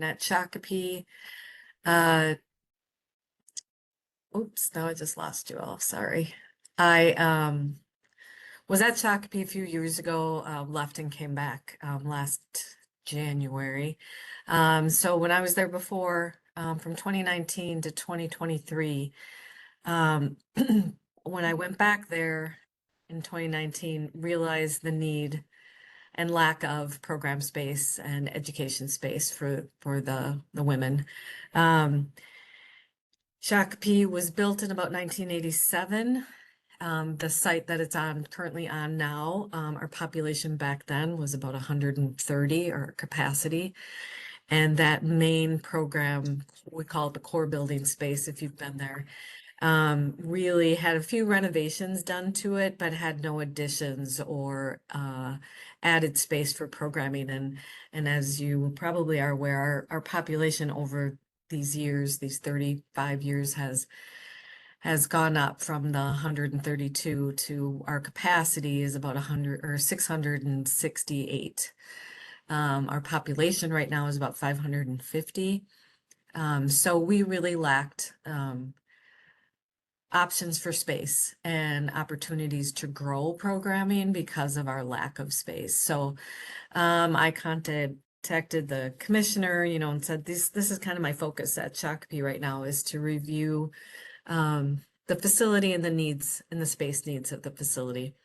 at Shakopee. Uh, Oops, now I just lost you all. Sorry. I was at Shakopee a few years ago, left and came back last January. So when I was there before, from 2019 to 2023, um, when I went back there in 2019, realized the need and lack of program space and education space for the women. Um, Shakopee was built in about 1987. The site that it's on currently on now, our population back then was about 130, our capacity. And that main program, we call it the core building space if you've been there, really had a few renovations done to it, but had no additions or added space for programming. And as you probably are aware, our population over these years, these 35 years, has gone up from the 132 to our capacity is about 100 or 668. Our population right now is about 550. So we really lacked options for space and opportunities to grow programming because of our lack of space. So I contacted the commissioner, and said this is kind of my focus at Shakopee right now, is to review the facility and the needs and the space needs of the facility.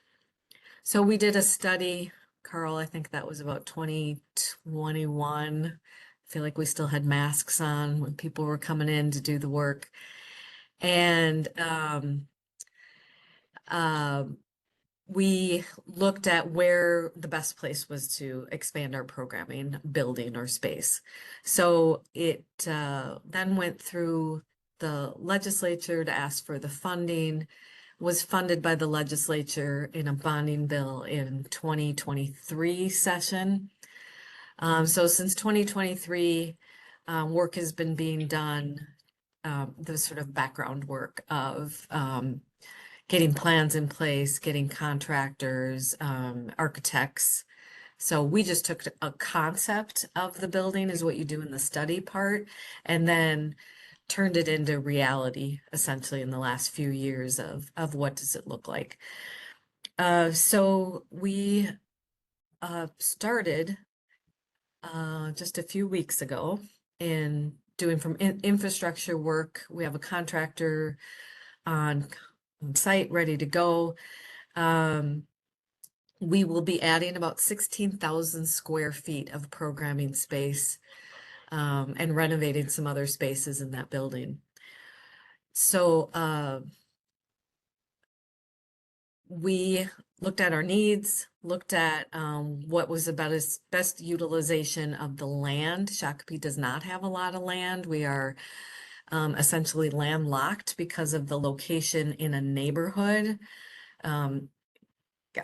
So we did a study, Carl, I think that was about 2021. I feel like we still had masks on when people were coming in to do the work. And we looked at where the best place was to expand our programming, building or space. So it then went through the legislature to ask for the funding, was funded by the legislature in a bonding bill in 2023 session. So since 2023, work has been being done, the sort of background work of getting plans in place, getting contractors, architects. So we just took a concept of the building is what you do in the study part, and then turned it into reality essentially in the last few years of what does it look like. So we started just a few weeks ago in doing from infrastructure work. We have a contractor on site ready to go. We will be adding about 16,000 square feet of programming space and renovating some other spaces in that building. So we looked at our needs, looked at what was about its best utilization of the land. Shakopee does not have a lot of land. We are essentially landlocked because of the location in a neighborhood.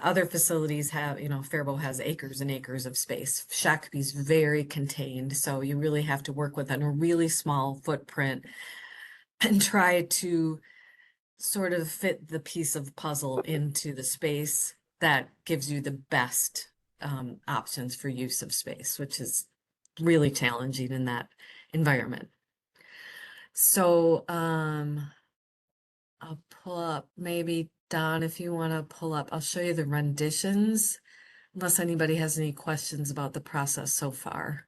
Other facilities have, Faribault has acres and acres of space. Shakopee's very contained, so you really have to work within a really small footprint and try to sort of fit the piece of puzzle into the space that gives you the best options for use of space, which is really challenging in that environment. So I'll pull up, maybe Don, if you want to pull up, I'll show you the renditions, unless anybody has any questions about the process so far.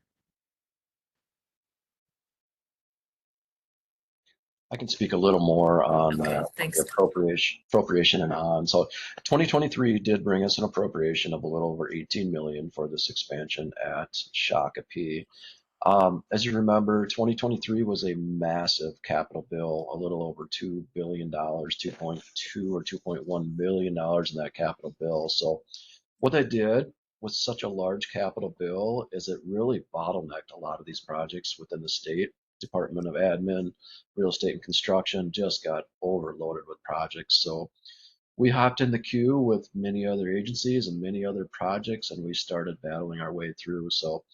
I can speak a little more on Okay, the thanks. appropriation and on. So 2023 did bring us an appropriation of a little over 18 million for this expansion at Shakopee. As you remember, 2023 was a massive capital bill, a little over $2 billion, 2.2 or $2.1 billion in that capital bill. So what they did with such a large capital bill is it really bottlenecked a lot of these projects within the state. Department of Admin, Real Estate and Construction just got overloaded with projects. So we hopped in the queue with many other agencies and many other projects, and we started battling our way through. So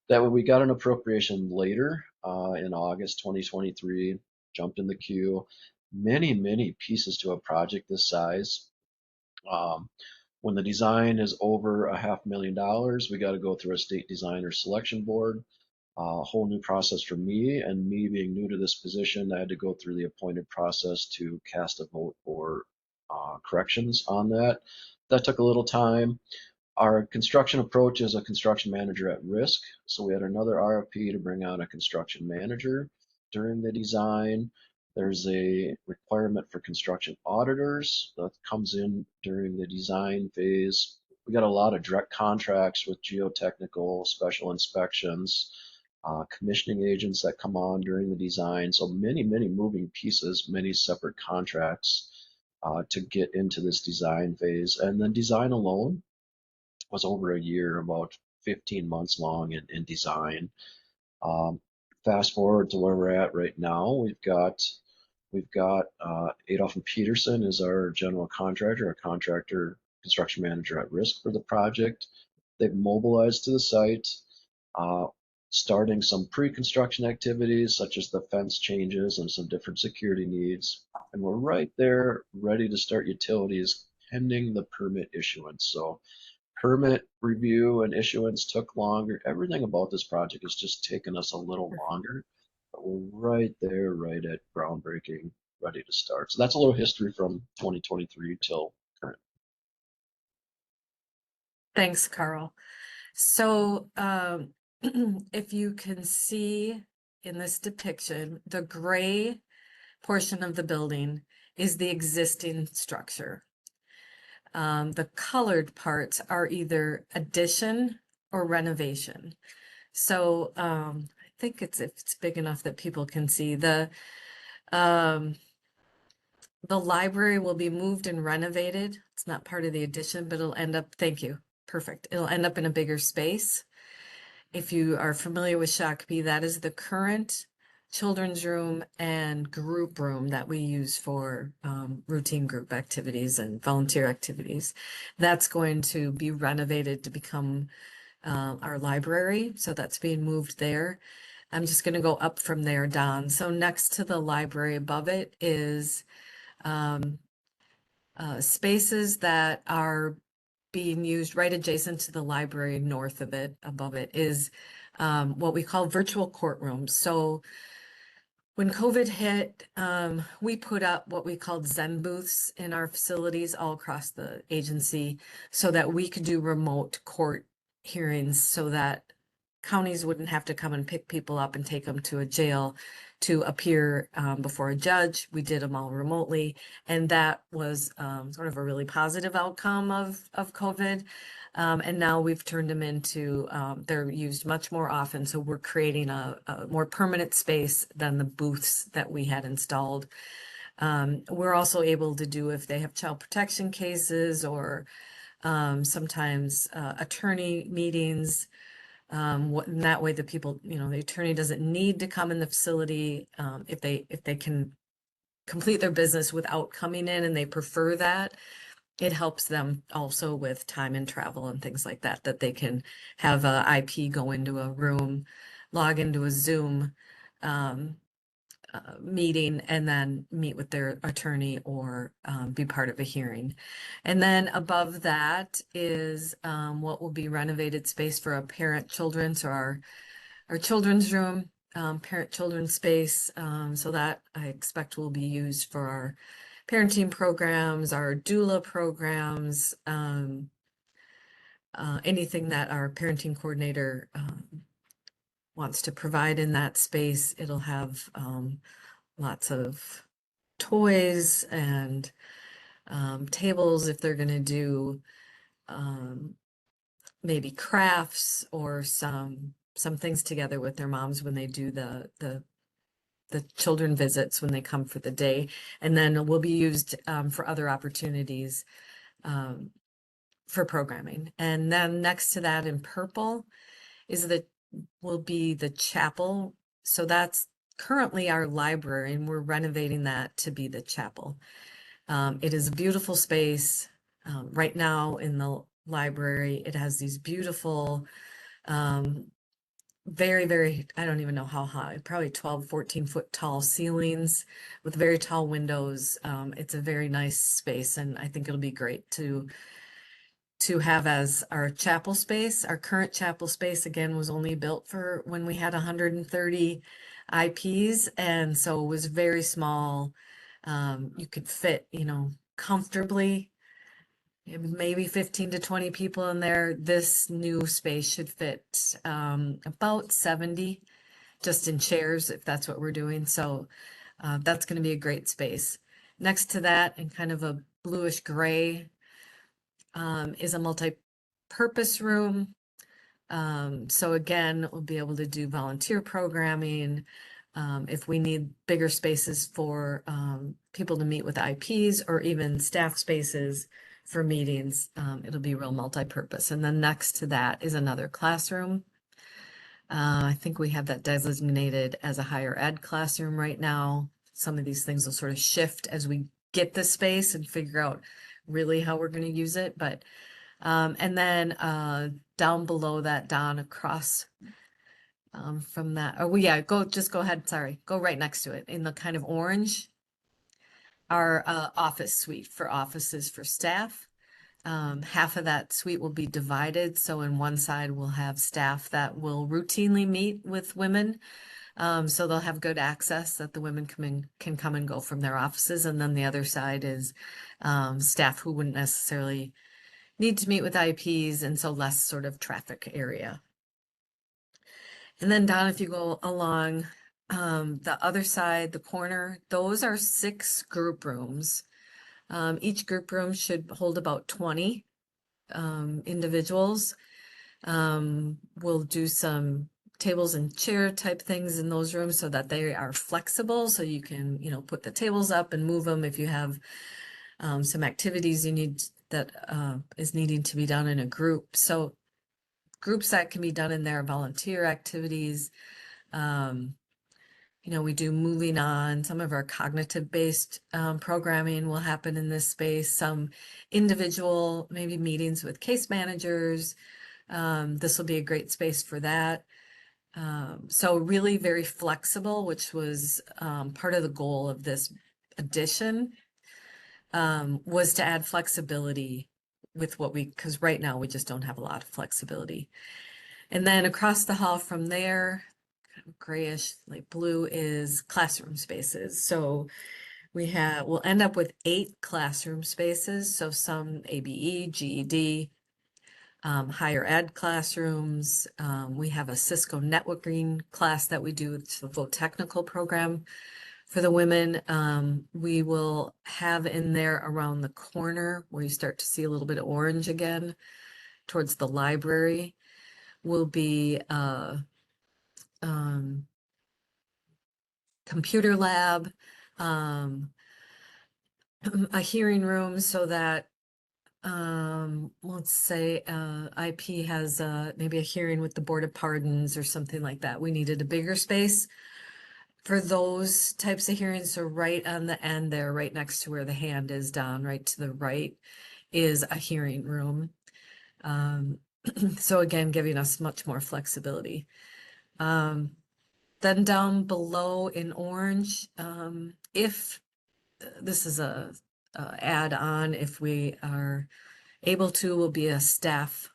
that way we got an appropriation later in August 2023, jumped in the queue. Many pieces to a project this size. When the design is over $500,000, we got to go through a state designer selection board. a whole new process for me, and me being new to this position, I had to go through the appointed process to cast a vote for corrections on that. That took a little time. Our construction approach is a construction manager at risk. So we had another RFP to bring on a construction manager during the design. There's a requirement for construction auditors that comes in during the design phase. We got a lot of direct contracts with geotechnical special inspections, commissioning agents that come on during the design. So many, many moving pieces, many separate contracts to get into this design phase. And then design alone was over a year, about 15 months long in design. Um, Fast forward to where we're at right now, we've got Adolph and Peterson is our general contractor, our contractor construction manager at risk for the project. They've mobilized to the site, uh, starting some pre-construction activities such as the fence changes and some different security needs. And we're right there ready to start utilities pending the permit issuance. So permit review and issuance took longer. Everything about this project has just taken us a little longer, but we're right there, right at groundbreaking, ready to start. So that's a little history from 2023 till current. Thanks, Carl. So, if you can see in this depiction, the gray portion of the building is the existing structure. The colored parts are either addition or renovation. So, I think if it's big enough that people can see um, the library will be moved and renovated. It's not part of the addition, but it'll end up, thank you, perfect. It'll end up in a bigger space. If you are familiar with Shakopee, that is the current children's room and group room that we use for routine group activities and volunteer activities. That's going to be renovated to become our library. So that's being moved there. I'm just going to go up from there, Don. So next to the library above it is spaces that are being used right adjacent to the library. North of it, above it, is what we call virtual courtrooms. So when COVID hit, we put up what we called Zen booths in our facilities all across the agency so that we could do remote court hearings so that counties wouldn't have to come and pick people up and take them to a jail to appear before a judge. We did them all remotely, and that was sort of a really positive outcome of COVID. And now we've turned them into, they're used much more often. So we're creating a more permanent space than the booths that we had installed. We're also able to do, if they have child protection cases or sometimes attorney meetings, and that way the people, the attorney doesn't need to come in the facility if they can complete their business without coming in and they prefer that. It helps them also with time and travel and things like that, that they can have a IP go into a room, log into a Zoom meeting, and then meet with their attorney or be part of a hearing. And then above that is what will be renovated space for a parent children. So our children's room, parent children's space. So that I expect will be used for our parenting programs, our doula programs, anything that our parenting coordinator wants to provide in that space. It'll have lots of toys and tables if they're going to do maybe crafts or some things together with their moms when they do the children visits when they come for the day, and then will be used for other opportunities for programming. And then next to that in purple is will be the chapel. So that's currently our library, and we're renovating that to be the chapel. It is a beautiful space. Right now in the library, it has these beautiful very, very, I don't even know how high, probably 12, 14-foot tall ceilings with very tall windows. It's a very nice space, and I think it'll be great to to have as our chapel space. Our current chapel space, again, was only built for when we had 130 IPs, and so it was very small. You could fit, comfortably, maybe 15 to 20 people in there. This new space should fit about 70 just in chairs, if that's what we're doing. So that's going to be a great space. Next to that, in kind of a bluish gray, is a multi-purpose room. So again, we'll be able to do volunteer programming. If we need bigger spaces for people to meet with IPs or even staff spaces for meetings, it'll be real multi-purpose. And then next to that is another classroom. I think we have that designated as a higher ed classroom right now. Some of these things will sort of shift as we get the space and figure out really how we're going to use it. But and then down below that, down across from that, oh yeah, just go ahead. Sorry, go right next to it in the kind of orange. Our office suite for offices for staff. Half of that suite will be divided. So in one side, we'll have staff that will routinely meet with women. So they'll have good access that the women can come and go from their offices. And then the other side is staff who wouldn't necessarily need to meet with IPs, and so less sort of traffic area. And then down, if you go along the other side, the corner, those are 6 group rooms. Each group room should hold about 20 individuals. We'll do some tables and chair type things in those rooms so that they are flexible. So you can, put the tables up and move them if you have some activities you need that is needing to be done in a group. So groups that can be done in there, volunteer activities. We do moving on. Some of our cognitive-based programming will happen in this space. Some individual, maybe meetings with case managers. This will be a great space for that. So really very flexible, which was part of the goal of this addition, was to add flexibility with because right now we just don't have a lot of flexibility. And then across the hall from there, kind of grayish, light blue, is classroom spaces. So we'll end up with 8 classroom spaces. So some ABE, GED, higher ed classrooms. We have a Cisco networking class that we do. It's a full technical program for the women. We will have in there around the corner where you start to see a little bit of orange again towards the library will be computer lab, a hearing room so that let's say IP has maybe a hearing with the Board of Pardons or something like that. We needed a bigger space for those types of hearings. So right on the end there, right next to where the hand is down, right to the right, is a hearing room. So again, giving us much more flexibility. Then down below in orange, if this is a add-on, if we are able to, will be a staff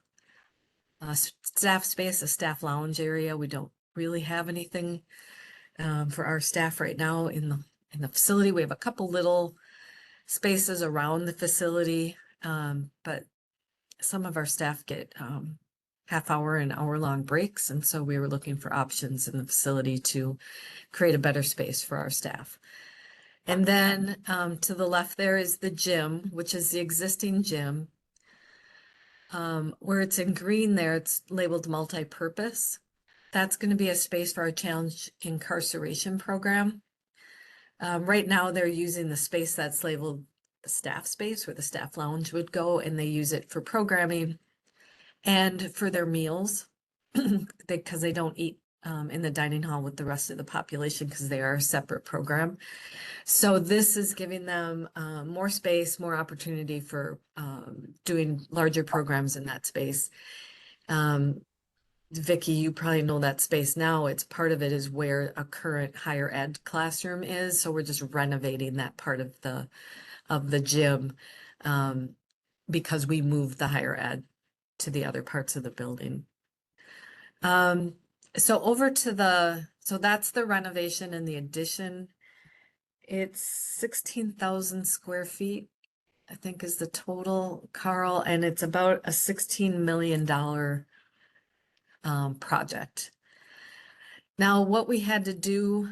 space, a staff lounge area. We don't really have anything for our staff right now in the facility. We have a couple little spaces around the facility, but some of our staff get half-hour and hour-long breaks, and so we were looking for options in the facility to create a better space for our staff. And then to the left there is the gym, which is the existing gym. Where it's in green there, it's labeled multi-purpose. That's going to be a space for our challenge incarceration program. Right now they're using the space that's labeled the staff space where the staff lounge would go, and they use it for programming and for their meals because they don't eat in the dining hall with the rest of the population because they are a separate program. So this is giving them more space, more opportunity for doing larger programs in that space. Vicki, you probably know that space now. It's part of it is where a current higher ed classroom is. So we're just renovating that part of the gym. because we moved the higher ed to the other parts of the building. So over to so that's the renovation and the addition. It's 16,000 square feet, I think is the total, Carl, and it's about a $16 million project. Now, what we had to do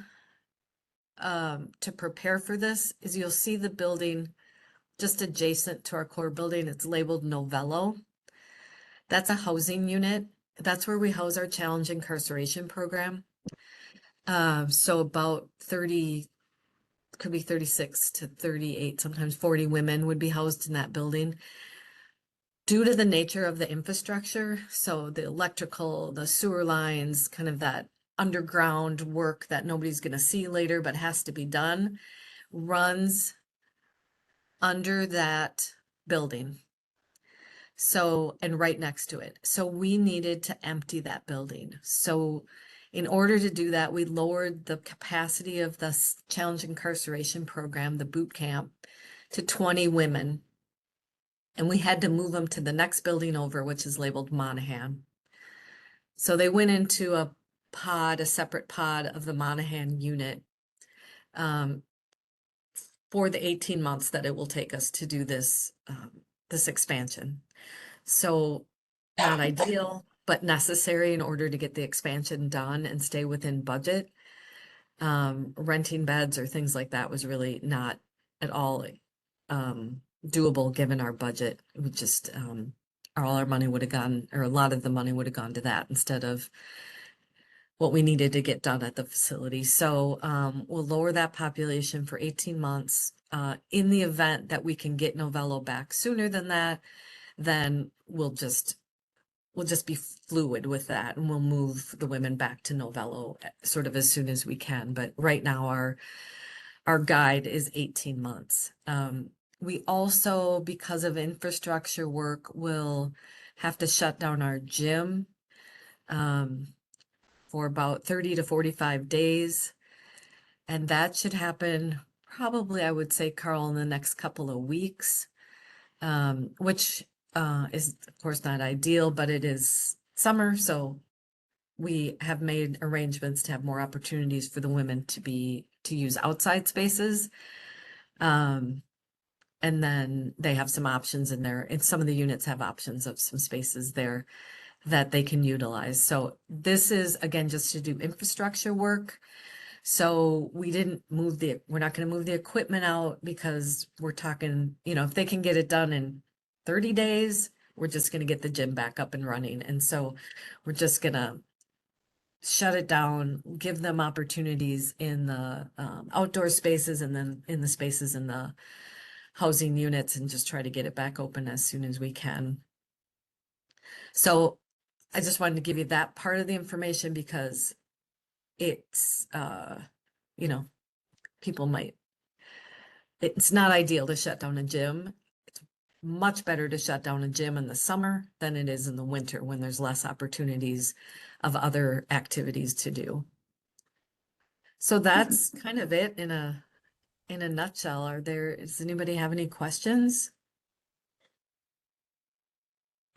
to prepare for this is you'll see the building just adjacent to our core building. It's labeled Novello. That's a housing unit. That's where we house our challenge incarceration program. So about 30, could be 36 to 38, sometimes 40 women would be housed in that building. Due to the nature of the infrastructure, so the electrical, the sewer lines, kind of that underground work that nobody's going to see later but has to be done, runs under that building. So, and right next to it. So we needed to empty that building. So in order to do that, we lowered the capacity of the challenge incarceration program, the boot camp, to 20 women. And we had to move them to the next building over, which is labeled Monahan. So they went into a separate pod of the Monahan unit for the 18 months that it will take us to do this, this expansion. So not ideal, but necessary in order to get the expansion done and stay within budget. Renting beds or things like that was really not at all doable given our budget. It would just all our money would have gone, or a lot of the money would have gone to that instead of what we needed to get done at the facility. So we'll lower that population for 18 months. In the event that we can get Novello back sooner than that, then we'll just be fluid with that, and we'll move the women back to Novello sort of as soon as we can. But right now our guide is 18 months. We also, because of infrastructure work, will have to shut down our gym for about 30 to 45 days. And that should happen probably, I would say, Carl, in the next couple of weeks, which is of course not ideal, but it is summer, so we have made arrangements to have more opportunities for the women to use outside spaces. And then they have some options in there, and some of the units have options of some spaces there that they can utilize. So this is again just to do infrastructure work. So we didn't move we're not going to move the equipment out because we're talking, if they can get it done in 30 days, we're just going to get the gym back up and running. And so we're just going to shut it down, give them opportunities in the outdoor spaces and then in the spaces in the housing units, and just try to get it back open as soon as we can. So I just wanted to give you that part of the information because it's, it's not ideal to shut down a gym. It's much better to shut down a gym in the summer than it is in the winter when there's less opportunities of other activities to do. So that's kind of it in a nutshell. Does anybody have any questions?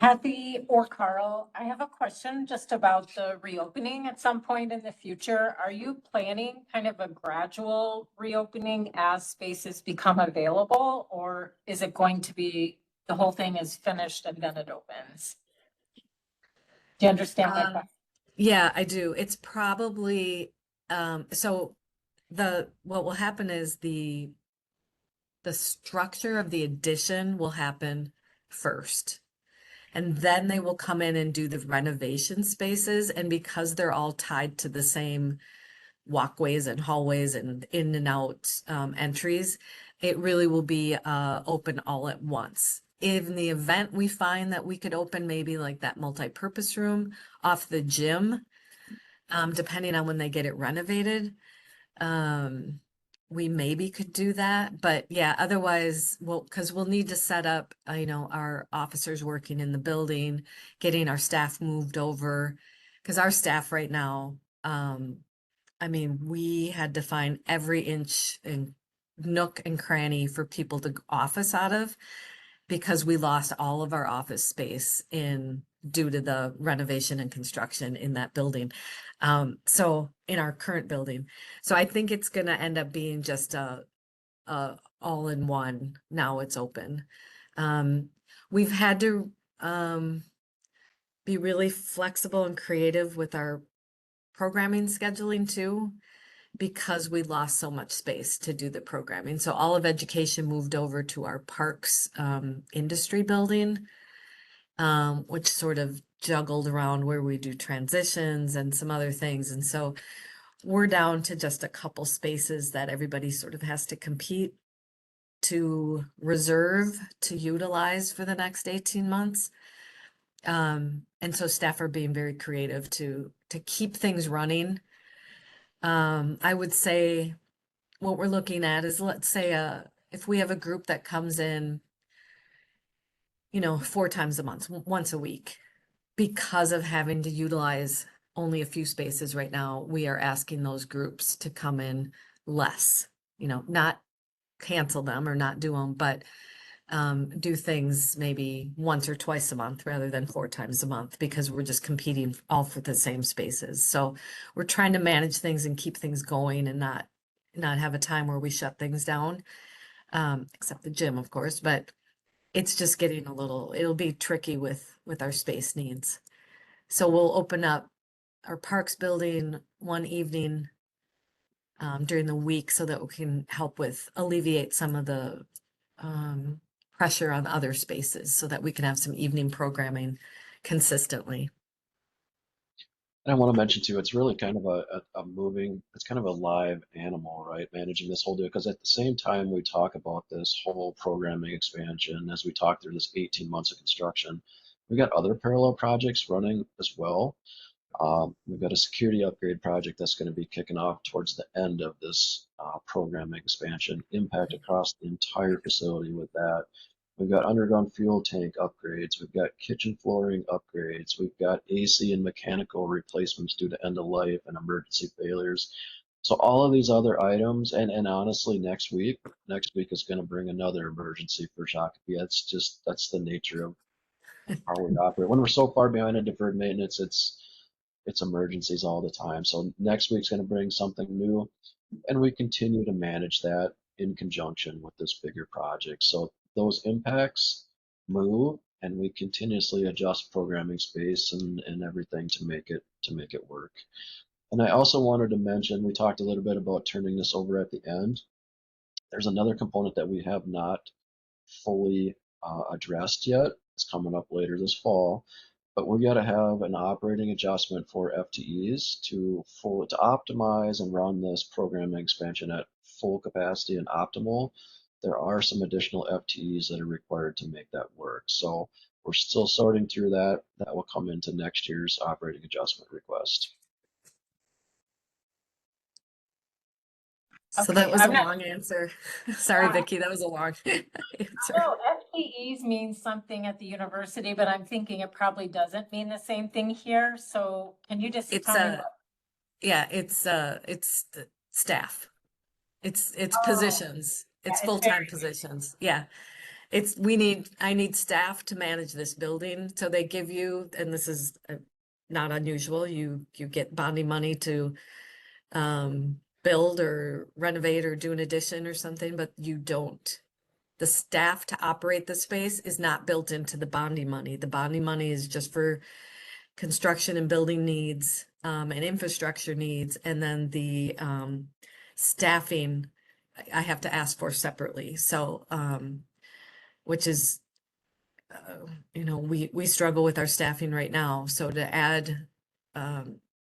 Kathy or Carl, I have a question just about the reopening at some point in the future. Are you planning kind of a gradual reopening as spaces become available, or is it going to be the whole thing is finished and then it opens? Do you understand my question? Yeah, I do. It's probably so what will happen is the structure of the addition will happen first. And then they will come in and do the renovation spaces. And because they're all tied to the same walkways and hallways and in and out entries, it really will be open all at once. In the event we find that we could open maybe like that multi-purpose room off the gym, depending on when they get it renovated, we maybe could do that. But yeah, otherwise, because we'll need to set up, our officers working in the building, getting our staff moved over, because our staff right now, we had to find every inch and nook and cranny for people to office out of, because we lost all of our office space due to the renovation and construction in that building. So in our current building. So I think it's gonna end up being just a all-in-one. Now it's open. We've had to be really flexible and creative with our programming scheduling too, because we lost so much space to do the programming. So all of education moved over to our parks industry building, which sort of juggled around where we do transitions and some other things. And so we're down to just a couple spaces that everybody sort of has to compete to reserve to utilize for the next 18 months. And so staff are being very creative to keep things running. I would say what we're looking at is, let's say, if we have a group that comes in, 4 times a month, once a week, because of having to utilize only a few spaces right now, we are asking those groups to come in less, not cancel them or not do them, but do things maybe once or twice a month rather than 4 times a month, because we're just competing all for the same spaces. So we're trying to manage things and keep things going and not have a time where we shut things down, except the gym, of course, but it's just getting it'll be tricky with our space needs. So we'll open up our parks building one evening during the week so that we can help alleviate some of the pressure on other spaces so that we can have some evening programming consistently. And I want to mention too, it's really kind of a moving, it's kind of a live animal, right? Managing this whole deal. Because at the same time we talk about this whole programming expansion, as we talk through this 18 months of construction, we got other parallel projects running as well. We've got a security upgrade project that's going to be kicking off towards the end of this programming expansion, impact across the entire facility with that. We've got underground fuel tank upgrades. We've got kitchen flooring upgrades. We've got AC and mechanical replacements due to end of life and emergency failures. So all of these other items, and honestly, next week is going to bring another emergency for Shakopee. That's the nature of how we operate. When we're so far behind in deferred maintenance, it's emergencies all the time. So next week's going to bring something new, and we continue to manage that in conjunction with this bigger project. So those impacts move, and we continuously adjust programming space and everything to make it work. And I also wanted to mention, we talked a little bit about turning this over at the end. There's another component that we have not fully addressed yet. It's coming up later this fall, but we got to have an operating adjustment for FTEs to optimize and run this programming expansion at full capacity and optimal. There are some additional FTEs that are required to make that work. So we're still sorting through that. That will come into next year's operating adjustment request. So Okay, that was a I'm not- long answer. Sorry, Yeah. Vicki, that was a long answer. No, FTEs means something at the university, but I'm thinking it probably doesn't mean the same thing here. So can you just It's tell me? yeah, it's the staff. It's Oh, positions. yeah, It's it's full-time positions. Yeah. I need staff to manage this building. So they give you, and this is not unusual, you get bonding money to build or renovate or do an addition or something, but you don't. The staff to operate the space is not built into the bonding money. The bonding money is just for construction and building needs and infrastructure needs, and then the staffing I have to ask for separately. So which is we struggle with our staffing right now. So to add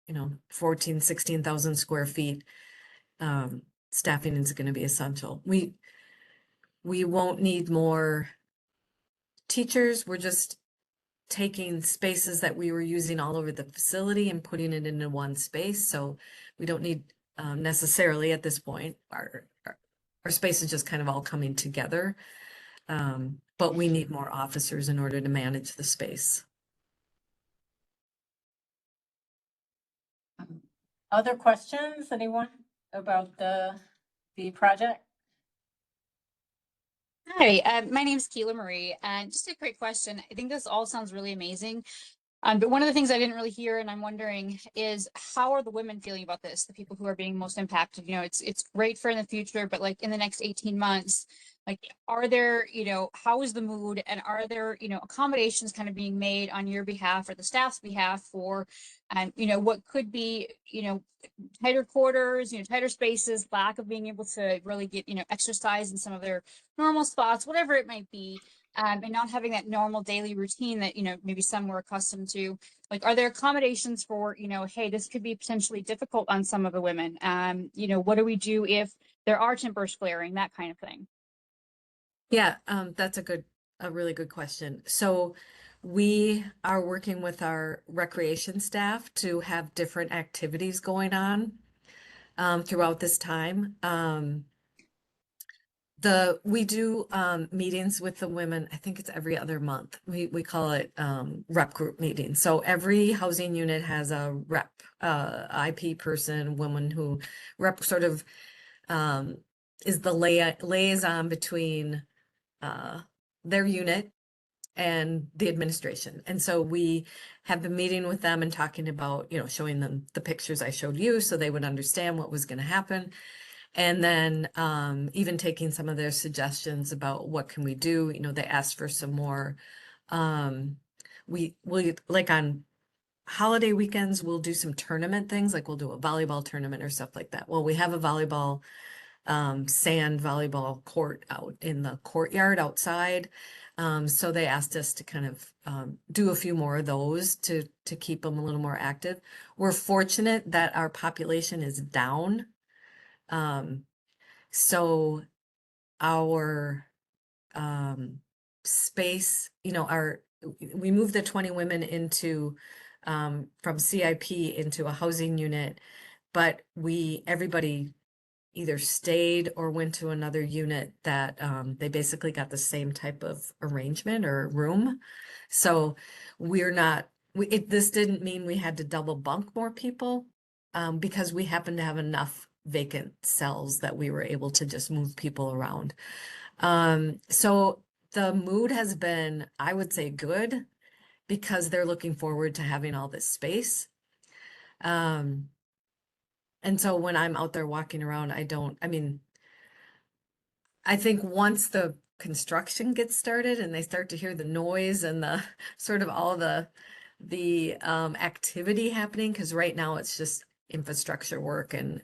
16,000 square feet, staffing is going to be essential. We won't need more teachers. We're just taking spaces that we were using all over the facility and putting it into one space. So we don't need necessarily at this point, our space is just kind of all coming together. But we need more officers in order to manage the space. Other questions, anyone about the project? Hi, my name's Keela Marie, and just a quick question. I think this all sounds really amazing. But one of the things I didn't really hear, and I'm wondering, is how are the women feeling about this? The people who are being most impacted. It's great for in the future, but like in the next 18 months, like are there, how is the mood, and are there, accommodations kind of being made on your behalf or the staff's behalf for, what could be, tighter quarters, tighter spaces, lack of being able to really get, exercise in some of their normal spots, whatever it might be, and not having that normal daily routine that, maybe some were accustomed to. Like, are there accommodations for, hey, this could be potentially difficult on some of the women? What do we do if there are tempers flaring, that kind of thing? Yeah, that's a really good question. So we are working with our recreation staff to have different activities going on throughout this time. We do meetings with the women. I think it's every other month. We call it rep group meeting. So every housing unit has a rep, IP person, woman who sort of is the liaison between their unit and the administration. And so we have been meeting with them and talking about, showing them the pictures I showed you so they would understand what was going to happen. And then even taking some of their suggestions about what can we do. They asked for some more. We like on holiday weekends, we'll do some tournament things, like we'll do a volleyball tournament or stuff like that. Well, we have a volleyball sand volleyball court out in the courtyard outside. So they asked us to kind of do a few more of those to keep them a little more active. We're fortunate that our population is down. So our space, we moved the 20 women into from CIP into a housing unit, but everybody either stayed or went to another unit that they basically got the same type of arrangement or room. So we're not, this didn't mean we had to double bunk more people because we happen to have enough vacant cells that we were able to just move people around. So the mood has been, I would say, good because they're looking forward to having all this space. And so when I'm out there walking around, I think once the construction gets started and they start to hear the noise and the sort of all the activity happening, because right now it's just infrastructure work and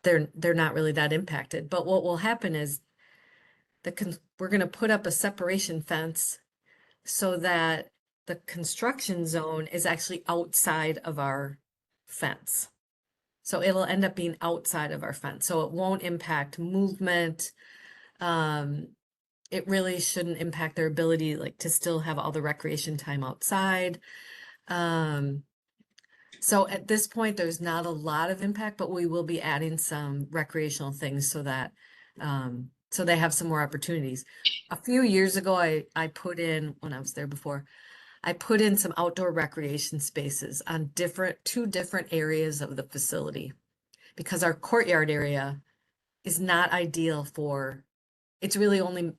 they're not really that impacted. But what will happen is we're going to put up a separation fence so that the construction zone is actually outside of our fence. So it'll end up being outside of our fence. So it won't impact movement. It really shouldn't impact their ability to still have all the recreation time outside. So at this point, there's not a lot of impact, but we will be adding some recreational things so that so they have some more opportunities. A few years ago, I put in, when I was there before, I put in some outdoor recreation spaces on two different areas of the facility because our courtyard area is not ideal it's really only,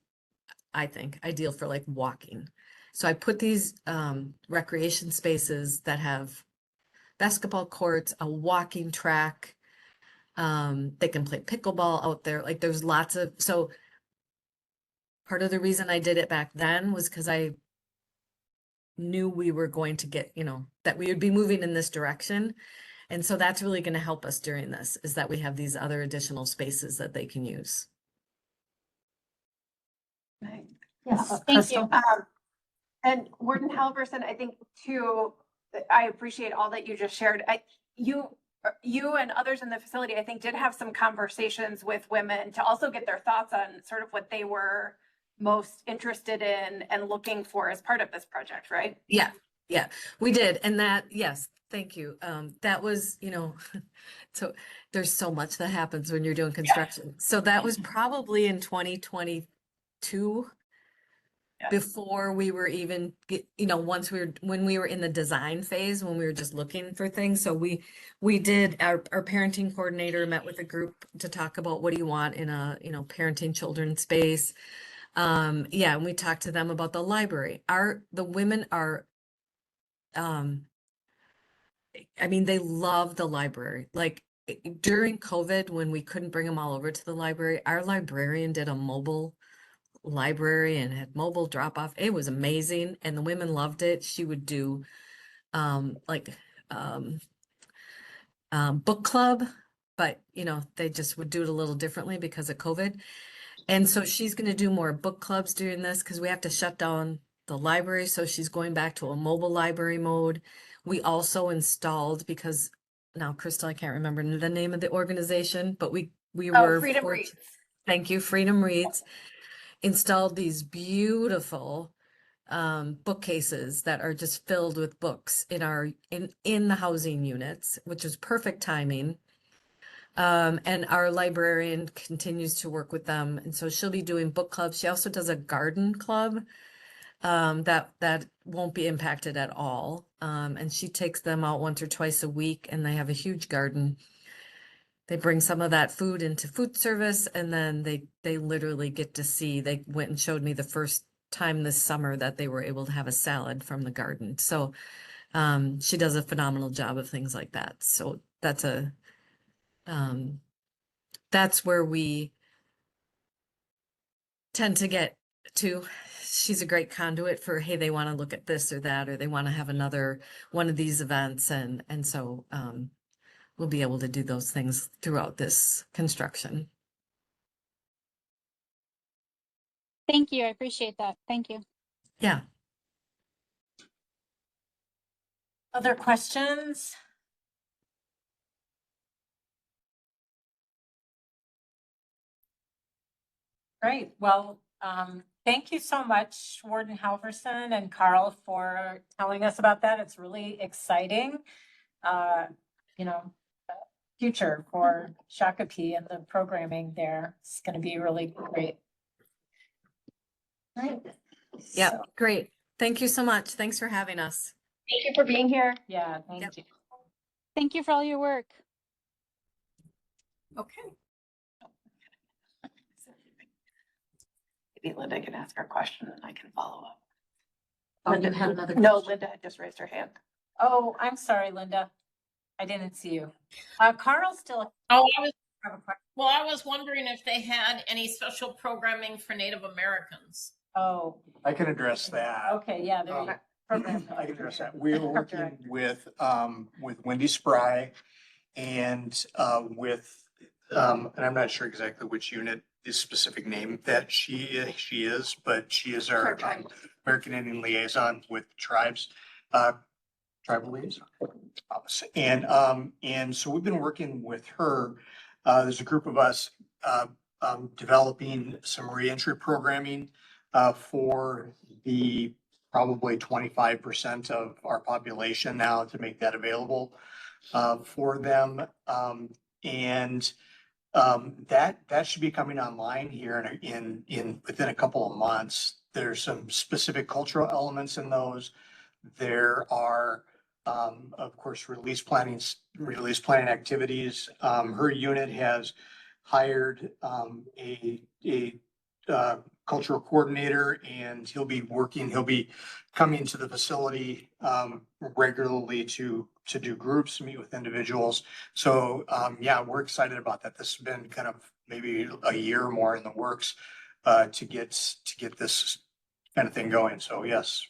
I think, ideal for walking. So I put these recreation spaces that have basketball courts, a walking track. They can play pickleball out there. There's lots of, so part of the reason I did it back then was because I knew we were going to get, that we would be moving in this direction. And so that's really going to help us during this, is that we have these other additional spaces that they can use. Right. Yes, Thank Crystal. you. And Warden Halverson, I think too, I appreciate all that you just shared. You and others in the facility, I think, did have some conversations with women to also get their thoughts on sort of what they were most interested in and looking for as part of this project, right? Yeah, we did. And yes, thank you. That was, so there's so much that happens when you're doing construction. So that was probably in 2022. before we were even, once when we were in the design phase, when we were just looking for things. So we did, our parenting coordinator met with a group to talk about what do you want in a, parenting children space. Yeah, and we talked to them about the library. The women are, I mean, they love the library. Like during COVID, when we couldn't bring them all over to the library, our librarian did a mobile library and had mobile drop off. It was amazing, and the women loved it. She would do like book club, but they just would do it a little differently because of COVID. And so she's going to do more book clubs during this because we have to shut down the library. So she's going back to a mobile library mode. We also installed, because now, Crystal, I can't remember the name of the organization, but we were Freedom Reads. Thank you, Freedom Reads. Installed these beautiful bookcases that are just filled with books in the housing units, which is perfect timing. And our librarian continues to work with them, and so she'll be doing book clubs. She also does a garden club that won't be impacted at all. And she takes them out once or twice a week, and they have a huge garden. They bring some of that food into food service, and then they literally get to see. They went and showed me the first time this summer that they were able to have a salad from the garden. So she does a phenomenal job of things like that. So that's where we tend to get to. She's a great conduit for, hey, they want to look at this or that, or they want to have another one of these events. And so we'll be able to do those things throughout this construction. Thank you. I appreciate that. Thank you. Yeah. Other questions? Great. Well, thank you so much, Warden Halverson and Carl, for telling us about that. It's really exciting. Future for Shakopee and the programming there. It's going to be really great. Right. Yeah. So, Great. Thank you so much. Thanks for having us. Thank you for being here. yeah, thank Yep. you. Thank you for all your work. Okay. Maybe Linda can ask her question and I can follow up. Oh, you had another No, question? Linda had just raised her hand. Oh, I'm sorry, Linda. I didn't see you. Carl still. Oh, I was, have a question. well, I was wondering if they had any special programming for Native Americans. Oh, I can address that. okay, yeah, there you go. Program. I can address that. We're working with Wendy Spry and and I'm not sure exactly which unit, the specific name that she is, but she is our American Indian liaison with tribes, tribal liaison. And so we've been working with her. There's a group of us developing some reentry programming for the probably 25% of our population now to make that available for them. That should be coming online here in within a couple of months. There's some specific cultural elements in those. There are of course, release planning activities. Her unit has hired a cultural coordinator, and he'll be coming to the facility regularly to do groups, meet with individuals. So yeah, we're excited about that. This has been kind of maybe a year or more in the works to get this kind of thing going. So yes,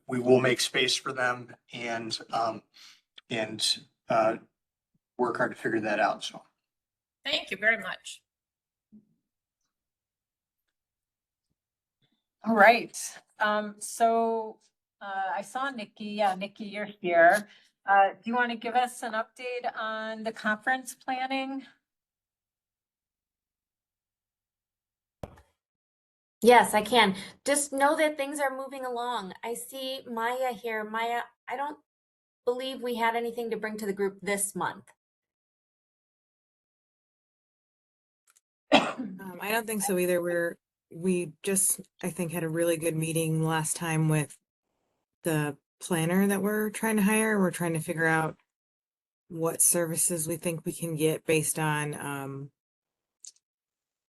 we will make space for them and work hard to figure that out. So Thank you very much. All right. So I saw Nikki. Yeah, Nikki, you're here. Do you want to give us an update on the conference planning? Yes, I can. Just know that things are moving along. I see Maya here. Maya, I don't believe we had anything to bring to the group this month. I don't think so either. we just, I think, had a really good meeting last time with the planner that we're trying to hire. We're trying to figure out what services we think we can get based on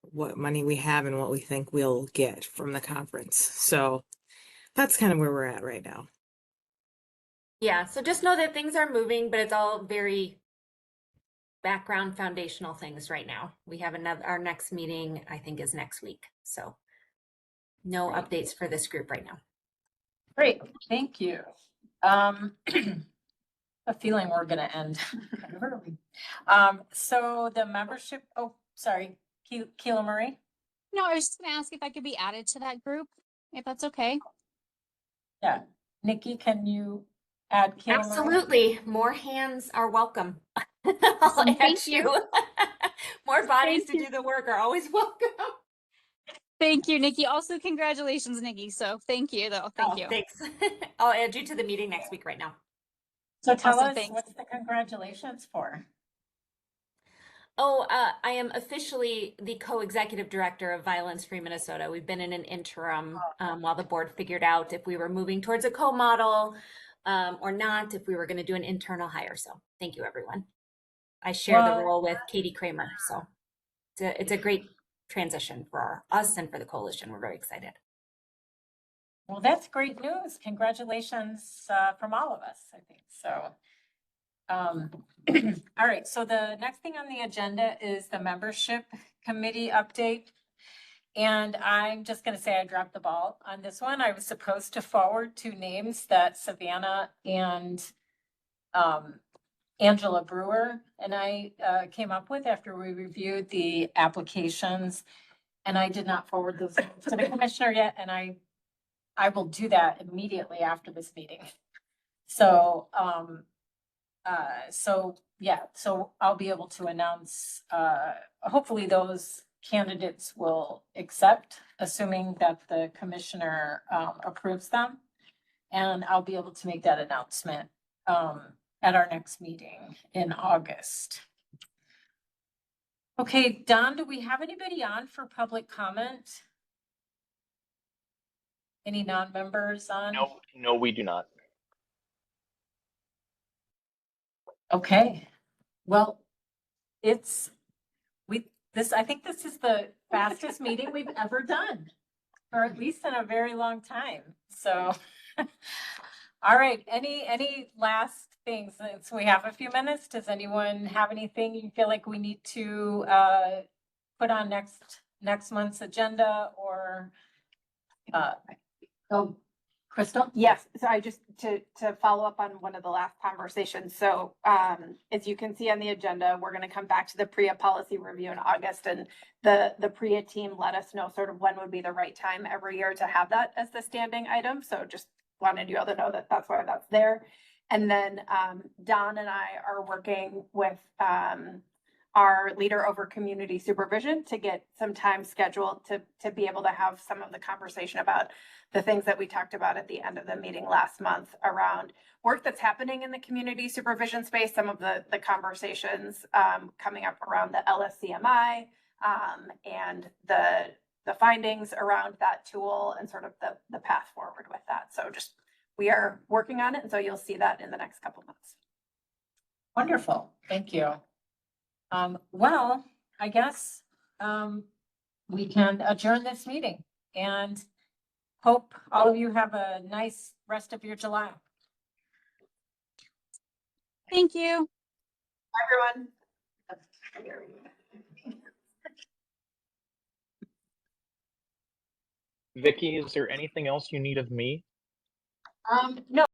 what money we have and what we think we'll get from the conference. So that's kind of where we're at right now. Yeah, so just know that things are moving, but it's all very background foundational things right now. We have our next meeting, I think, is next week. So no Great. updates for this group right now. Great, thank you. A feeling we're gonna end kind of early. So the membership, oh, sorry, Keela Marie? No, I was just gonna ask if I could be added to that group, if that's okay. Yeah, Nikki, can you add Keela Marie? Absolutely. More hands are welcome. I'll Awesome, add thank you. More bodies Thank to you. do the work are always welcome. Thank you, Nikki. Also, congratulations, Nikki. So thank you, though. Thank Oh, you. thanks. I'll add you to the meeting next week right now. So tell Awesome, us, thanks. what's the congratulations for? Oh, I am officially the co-executive director of Violence Free Minnesota. We've been in an interim while the board figured out if we were moving towards a co-model or not, if we were going to do an internal hire. So thank you, everyone. I share the Well- role with Katie Kramer. So it's a great transition for us and for the coalition. We're very excited. Well, that's great news. Congratulations from all of us, I think. So, all right. So the next thing on the agenda is the membership committee update. And I'm just going to say I dropped the ball on this one. I was supposed to forward 2 names that Savannah and Angela Brewer and I came up with after we reviewed the applications. And I did not forward those to the commissioner yet. And I will do that immediately after this meeting. So, so I'll be able to announce, hopefully those candidates will accept, assuming that the commissioner, approves them. And I'll be able to make that announcement, at our next meeting in August. Okay, Don, do we have anybody on for public comment? Any non-members on? No, we do not. Okay, well, I think this is the fastest meeting we've ever done, or at least in a very long time, so. All right, any last things, since we have a few minutes, does anyone have anything you feel like we need to, put on next month's agenda or, Crystal? Yes, so I just, to follow up on one of the last conversations, so, as you can see on the agenda, we're gonna come back to the PREA policy review in August, and the PREA team let us know sort of when would be the right time every year to have that as the standing item, so just wanted you all to know that that's why that's there. And then, Don and I are working with, our leader over community supervision to get some time scheduled to be able to have some of the conversation about the things that we talked about at the end of the meeting last month around work that's happening in the community supervision space, some of the conversations coming up around the LSCMI and the findings around that tool and sort of the path forward with that. So just, we are working on it. And so you'll see that in the next couple months. Wonderful, thank you. Well, I guess, we can adjourn this meeting and hope all of you have a nice rest of your July. Thank you. Everyone. Vicky, is there anything else you need of me? No,